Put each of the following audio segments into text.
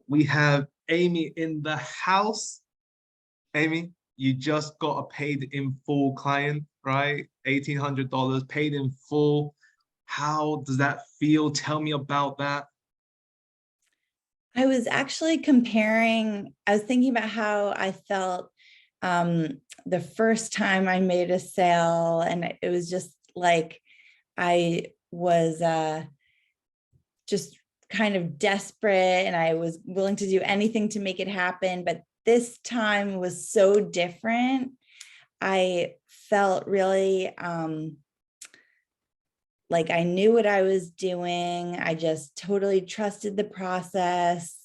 we have Amy in the house. Amy, you just got a paid in full client, right? $1,800 paid in full. How does that feel? Tell me about that. I was actually comparing, I was thinking about how I felt the first time I made a sale, and it was just like I was just kind of desperate and I was willing to do anything to make it happen. But this time was so different. I felt really like I knew what I was doing. I just totally trusted the process.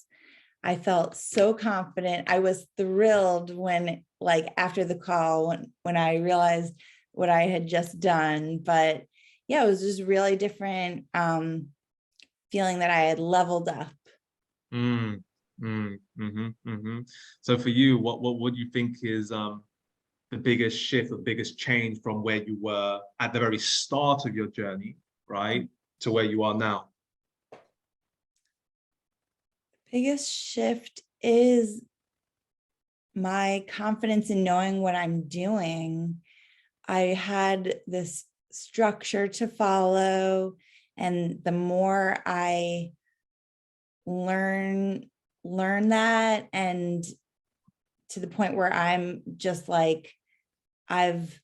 I felt so confident. I was thrilled when, like, after the call, when I realized what I had just done. But yeah, it was just really different, feeling that I had leveled up. So for you, what do you think is the biggest shift or biggest change from where you were at the very start of your journey, right, to where you are now? Biggest shift is my confidence in knowing what I'm doing. I had this structure to follow, and the more I learn that, and to the point where I'm just like, I've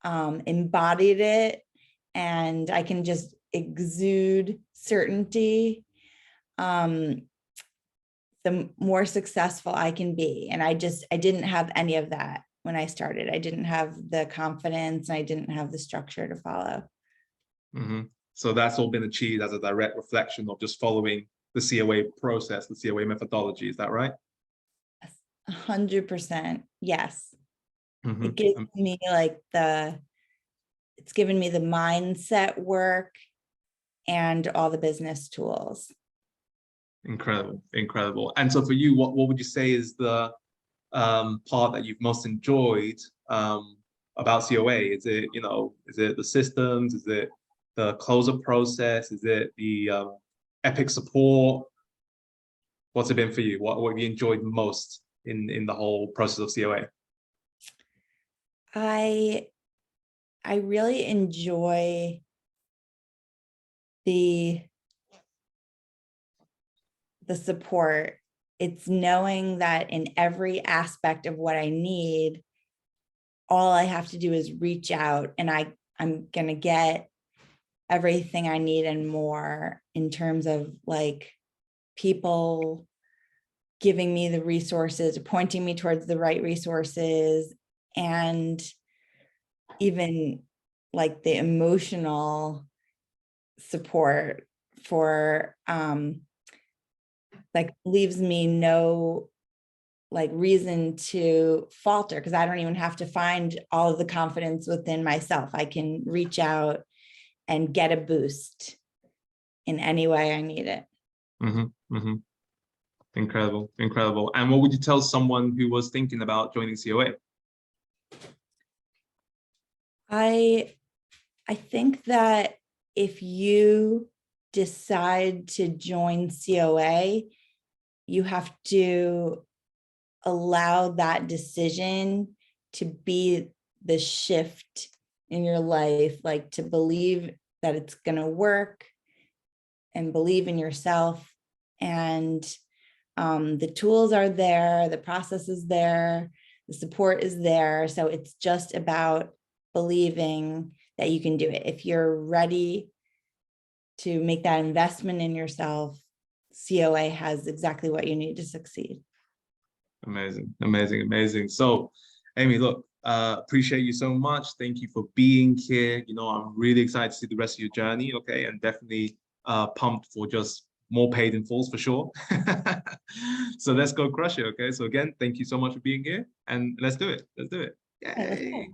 embodied it and I can just exude certainty, the more successful I can be. And I didn't have any of that when I started. I didn't have the confidence, and I didn't have the structure to follow. So that's all been achieved as a direct reflection of just following the COA process, the COA methodology. Is that right? 100%. Yes. It gives me like it's given me the mindset work and all the business tools. Incredible. And so for you, what would you say is the part that you've most enjoyed about COA? Is it, is it the systems? Is it the closer process? Is it the epic support? What's it been for you? What have you enjoyed most in the whole process of COA? I really enjoy the support. It's knowing that in every aspect of what I need, all I have to do is reach out, and I'm gonna get everything I need and more, in terms of like people giving me the resources, pointing me towards the right resources, and even like the emotional support for like leaves me no like reason to falter, because I don't even have to find all of the confidence within myself. I can reach out and get a boost in any way I need it. Incredible. And what would you tell someone who was thinking about joining COA? I think that if you decide to join COA, you have to allow that decision to be the shift in your life, like to believe that it's going to work and believe in yourself. And the tools are there, the process is there, the support is there. So it's just about believing that you can do it. If you're ready to make that investment in yourself, COA has exactly what you need to succeed. Amazing. So, Amy, look, appreciate you so much. Thank you for being here. I'm really excited to see the rest of your journey, okay? And definitely pumped for just more paid in fulls for sure. So let's go crush it, okay? So again, thank you so much for being here, and let's do it. Yay.